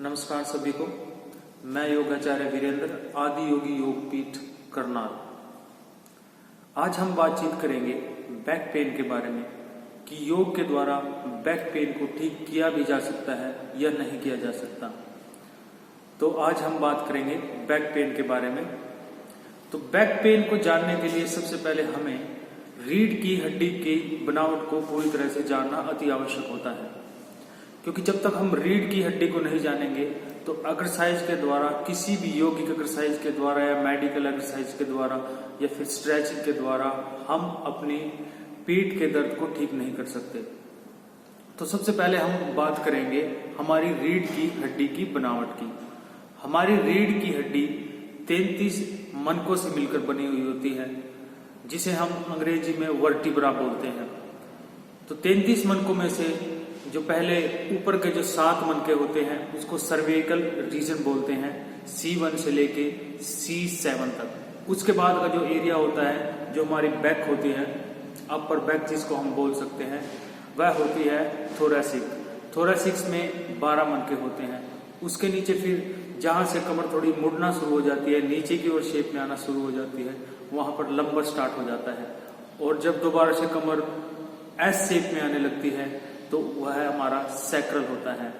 नमस्कार सभी को। मैं योगाचार्य वीरेंद्र, आदि योगी योगपीठ करनाल। आज हम बातचीत करेंगे बैक पेन के बारे में कि योग के द्वारा बैक पेन को ठीक किया भी जा सकता है या नहीं किया जा सकता। तो आज हम बात करेंगे बैक पेन के बारे में। तो बैक पेन को जानने के लिए सबसे पहले हमें रीढ़ की हड्डी की बनावट को पूरी तरह से जानना अति आवश्यक होता है, क्योंकि जब तक हम रीढ़ की हड्डी को नहीं जानेंगे तो एक्सरसाइज के द्वारा, किसी भी योगिक एक्सरसाइज के द्वारा या मेडिकल एक्सरसाइज के द्वारा या फिर स्ट्रेचिंग के द्वारा हम अपनी पीठ के दर्द को ठीक नहीं कर सकते। तो सबसे पहले हम बात करेंगे हमारी रीढ़ की हड्डी की बनावट की। हमारी रीढ़ की हड्डी 33 मनकों से मिलकर बनी हुई होती है, जिसे हम अंग्रेजी में वर्टिब्रा बोलते हैं। तो 33 मनकों में से जो पहले ऊपर के जो 7 मनके होते हैं उसको सर्वाइकल रीजन बोलते हैं, C1 से लेके C7 तक। उसके बाद का जो एरिया होता है, जो हमारी बैक होती है, अपर बैक जिसको हम बोल सकते हैं, वह होती है थोरैसिक। थोरैसिक्स में 12 मनके होते हैं। उसके नीचे फिर जहां से कमर थोड़ी मुड़ना शुरू हो जाती है, नीचे की ओर शेप में आना शुरू हो जाती है, वहां पर लंबर स्टार्ट हो जाता है। और जब दोबारा से कमर एस शेप में आने लगती है तो वह हमारा सैक्रल होता है।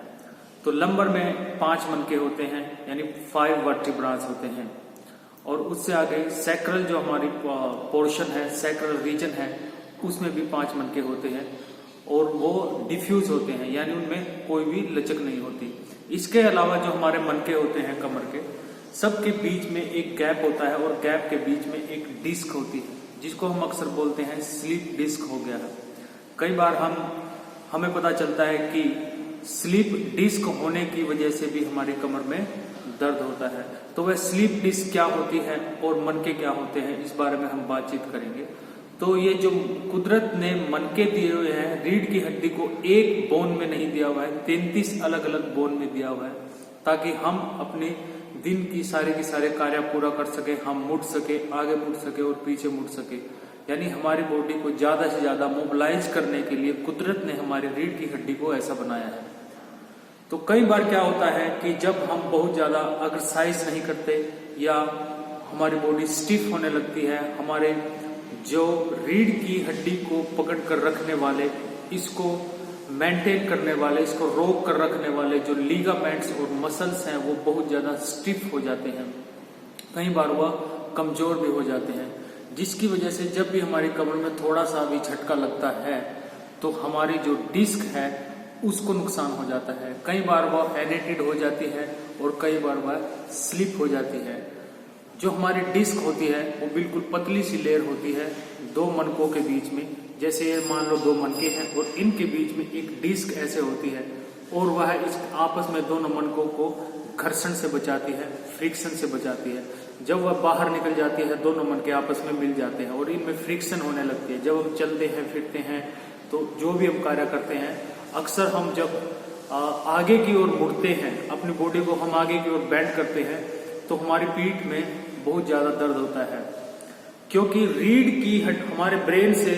तो लंबर में 5 मनके होते हैं, यानी 5 वर्टिब्रास होते हैं। और उससे आगे सैक्रल जो हमारी पोर्शन है, सैक्रल रीजन है, उसमें भी 5 मनके होते हैं और वो डिफ्यूज होते हैं, यानी उनमें कोई भी लचक नहीं होती। इसके अलावा जो हमारे मनके होते हैं कमर के, सबके बीच में एक गैप होता है और गैप के बीच में एक डिस्क होती है, जिसको हम अक्सर बोलते हैं स्लीप डिस्क हो गया है। कई बार हमें पता चलता है कि स्लीप डिस्क होने की वजह से भी हमारी कमर में दर्द होता है। तो वह स्लीप डिस्क क्या होती है और मनके क्या होते हैं, इस बारे में हम बातचीत करेंगे। तो ये जो कुदरत ने मनके दिए हुए हैं, रीढ़ की हड्डी को एक बोन में नहीं दिया हुआ है, 33 अलग अलग बोन में दिया हुआ है, ताकि हम अपने दिन की सारे कार्य पूरा कर सके, हम मुड़ सके, आगे मुड़ सके और पीछे मुड़ सके। यानी हमारी बॉडी को ज्यादा से ज्यादा मोबिलाइज करने के लिए कुदरत ने हमारी रीढ़ की हड्डी को ऐसा बनाया है। तो कई बार क्या होता है कि जब हम बहुत ज्यादा एक्सरसाइज नहीं करते या हमारी बॉडी स्टिफ होने लगती है, हमारे जो रीढ़ की हड्डी को पकड़ कर रखने वाले, इसको मेंटेन करने वाले, इसको रोक कर रखने वाले जो लीगामेंट्स और मसल्स हैं, वो बहुत ज्यादा स्टिफ हो जाते हैं। कई बार वह कमजोर भी हो जाते हैं, जिसकी वजह से जब भी हमारी कमर में थोड़ा सा भी झटका लगता है तो हमारी जो डिस्क है उसको नुकसान हो जाता है। कई बार वह हेनेटेड हो जाती है और कई बार वह स्लिप हो जाती है। जो हमारी डिस्क होती है वो बिल्कुल पतली सी लेयर होती है 2 मनकों के बीच में। जैसे मान लो 2 मनके हैं और इनके बीच में एक डिस्क ऐसे होती है और वह इस आपस में दोनों मनकों को घर्षण से बचाती है, फ्रिक्शन से बचाती है। जब वह बाहर निकल जाती है, दोनों मनके आपस में मिल जाते हैं और इनमें फ्रिक्शन होने लगती है। जब हम चलते हैं, फिरते हैं, तो जो भी हम कार्य करते हैं, अक्सर हम जब आगे की ओर मुड़ते हैं, अपनी बॉडी को हम आगे की ओर बेंड करते हैं, तो हमारी पीठ में बहुत ज्यादा दर्द होता है, क्योंकि रीढ़ की हमारे ब्रेन से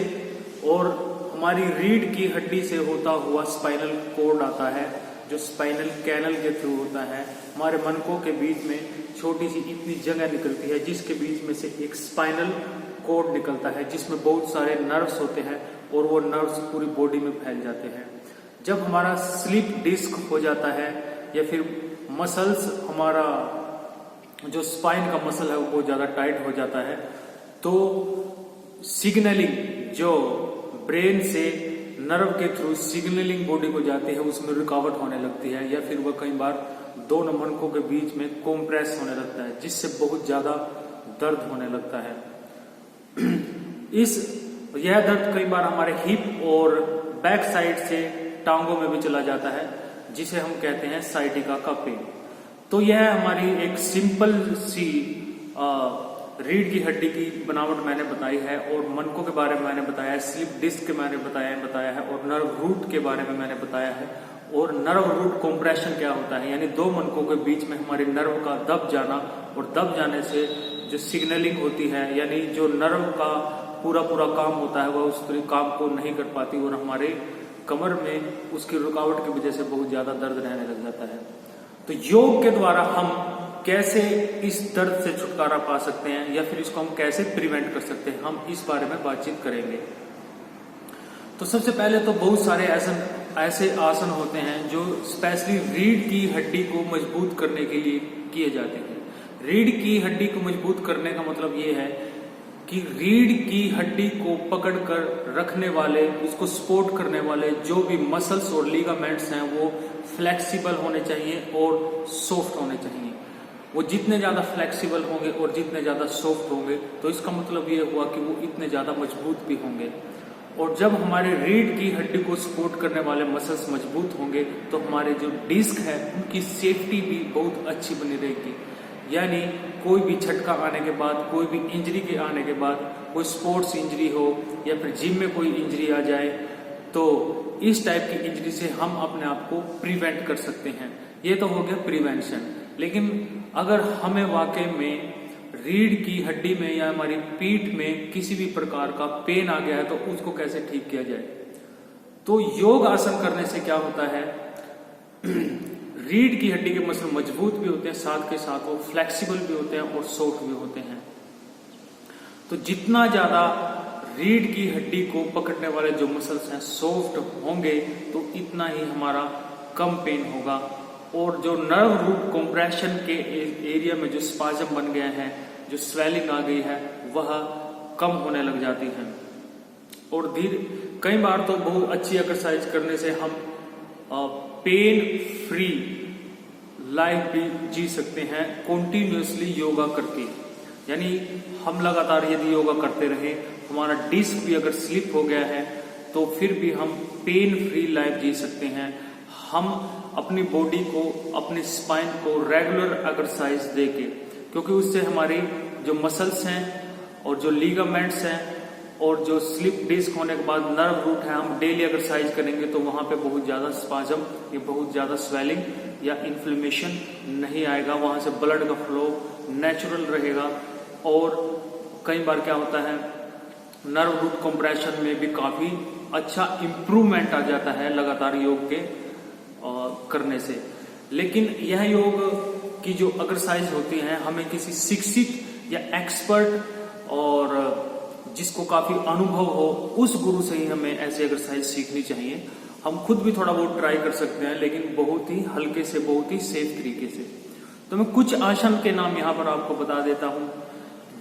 और हमारी रीढ़ की हड्डी से होता हुआ स्पाइनल कोड आता है, जो स्पाइनल कैनल के थ्रू होता है। हमारे मनकों के बीच में छोटी सी इतनी जगह निकलती है, जिसके बीच में से एक स्पाइनल कोड निकलता है, जिसमें बहुत सारे नर्व्स होते हैं और वो नर्व्स पूरी बॉडी में फैल जाते हैं। जब हमारा स्लीप डिस्क हो जाता है या फिर मसल्स, हमारा जो स्पाइन का मसल है वो बहुत ज्यादा टाइट हो जाता है, तो सिग्नलिंग जो ब्रेन से नर्व के थ्रू सिग्नलिंग बॉडी को जाती है, उसमें रुकावट होने लगती है, या फिर वह कई बार दोनों मनकों के बीच में कॉम्प्रेस होने लगता है, जिससे बहुत ज्यादा दर्द होने लगता है। यह दर्द कई बार हमारे हिप और बैक साइड से टांगों में भी चला जाता है, जिसे हम कहते हैं साइटिका का पेन। तो यह हमारी एक सिंपल सी रीढ़ की हड्डी की बनावट मैंने बताई है, और मनकों के बारे में मैंने बताया है, स्लिप डिस्क के मैंने बताया है, और नर्व रूट के बारे में मैंने बताया है। और नर्व रूट कॉम्प्रेशन क्या होता है, यानी 2 मनकों के बीच में हमारे नर्व का दब जाना, और दब जाने से जो सिग्नलिंग होती है, यानी जो नर्व का पूरा काम होता है, वह उस काम को नहीं कर पाती और हमारे कमर में उसकी रुकावट की वजह से बहुत ज्यादा दर्द रहने लग जाता है। तो योग के द्वारा हम कैसे इस दर्द से छुटकारा पा सकते हैं या फिर इसको हम कैसे प्रिवेंट कर सकते हैं, हम इस बारे में बातचीत करेंगे। तो सबसे पहले तो बहुत सारे ऐसे आसन होते हैं जो स्पेशली रीढ़ की हड्डी को मजबूत करने के लिए किए जाते हैं। रीढ़ की हड्डी को मजबूत करने का मतलब ये है कि रीढ़ की हड्डी को पकड़कर रखने वाले, उसको सपोर्ट करने वाले जो भी मसल्स और लीगामेंट्स हैं वो फ्लेक्सिबल होने चाहिए और सॉफ्ट होने चाहिए। वो जितने ज्यादा फ्लेक्सिबल होंगे और जितने ज्यादा सॉफ्ट होंगे तो इसका मतलब ये हुआ कि वो इतने ज्यादा मजबूत भी होंगे। और जब हमारे रीढ़ की हड्डी को सपोर्ट करने वाले मसल्स मजबूत होंगे तो हमारे जो डिस्क है उनकी सेफ्टी भी बहुत अच्छी बनी रहेगी। यानी कोई भी झटका आने के बाद, कोई भी इंजरी के आने के बाद, कोई स्पोर्ट्स इंजरी हो या फिर जिम में कोई इंजरी आ जाए तो इस टाइप की इंजरी से हम अपने आप को प्रिवेंट कर सकते हैं। ये तो हो गया प्रिवेंशन। लेकिन अगर हमें वाकई में रीढ़ की हड्डी में या हमारी पीठ में किसी भी प्रकार का पेन आ गया है तो उसको कैसे ठीक किया जाए। तो योग आसन करने से क्या होता है, रीढ़ की हड्डी के मसल मजबूत भी होते हैं, साथ के साथ वो फ्लेक्सिबल भी होते हैं और सॉफ्ट भी होते हैं। तो जितना ज्यादा रीढ़ की हड्डी को पकड़ने वाले जो मसल्स हैं सॉफ्ट होंगे तो इतना ही हमारा कम पेन होगा। और जो नर्व रूट कंप्रेशन के एरिया में जो स्पाजम बन गया है, जो स्वेलिंग आ गई है, वह कम होने लग जाती है। और कई बार तो बहुत अच्छी एक्सरसाइज करने से हम पेन फ्री लाइफ भी जी सकते हैं कॉन्टिन्यूसली योगा करके। यानी हम लगातार यदि योगा करते रहे, हमारा डिस्क भी अगर स्लिप हो गया है तो फिर भी हम पेन फ्री लाइफ जी सकते हैं। हम अपनी बॉडी को, अपने स्पाइन को रेगुलर एक्सरसाइज देके, क्योंकि उससे हमारी जो मसल्स हैं और जो लीगामेंट्स हैं और जो स्लिप डिस्क होने के बाद नर्व रूट है, हम डेली एक्सरसाइज करेंगे तो वहां पे बहुत ज्यादा स्पाजम या बहुत ज्यादा स्वेलिंग या इन्फ्लेमेशन नहीं आएगा। वहां से ब्लड का फ्लो नेचुरल रहेगा। और कई बार क्या होता है, नर्व रूट कंप्रेशन में भी काफी अच्छा इंप्रूवमेंट आ जाता है लगातार योग के करने से। लेकिन यह योग की जो एक्सरसाइज होती है हमें किसी शिक्षित या एक्सपर्ट और जिसको काफी अनुभव हो उस गुरु से ही हमें ऐसी एक्सरसाइज सीखनी चाहिए। हम खुद भी थोड़ा बहुत ट्राई कर सकते हैं लेकिन बहुत ही हल्के से, बहुत ही सेफ तरीके से। तो मैं कुछ आसन के नाम यहाँ पर आपको बता देता हूं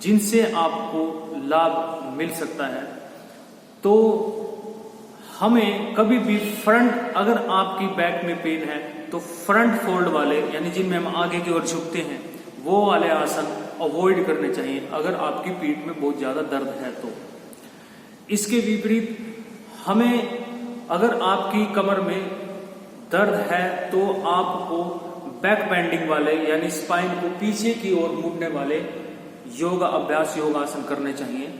जिनसे आपको लाभ मिल सकता है। तो हमें कभी भी फ्रंट, अगर आपकी बैक में पेन है तो फ्रंट फोल्ड वाले, यानी जिनमें हम आगे की ओर झुकते हैं, वो वाले आसन अवॉइड करने चाहिए अगर आपकी पीठ में बहुत ज्यादा दर्द है तो। इसके विपरीत हमें, अगर आपकी कमर में दर्द है तो आपको बैक बेंडिंग वाले, यानी स्पाइन को पीछे की ओर मुड़ने वाले योगा अभ्यास, योगासन करने चाहिए।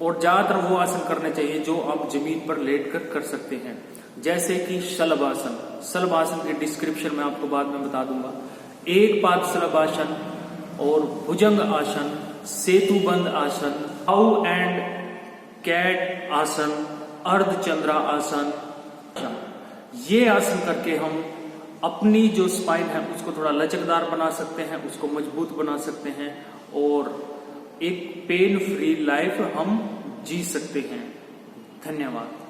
और ज्यादातर वो आसन करने चाहिए जो आप जमीन पर लेटकर कर सकते हैं, जैसे कि शलभासन। शलभासन की डिस्क्रिप्शन मैं आपको बाद में बता दूंगा। एक पाद शलभासन और भुजंग आसन, सेतुबंद आसन, हाउ एंड कैट आसन, अर्धचंद्रा आसन। ये आसन करके हम अपनी जो स्पाइन है उसको थोड़ा लचकदार बना सकते हैं, उसको मजबूत बना सकते हैं और एक पेन फ्री लाइफ हम जी सकते हैं। धन्यवाद।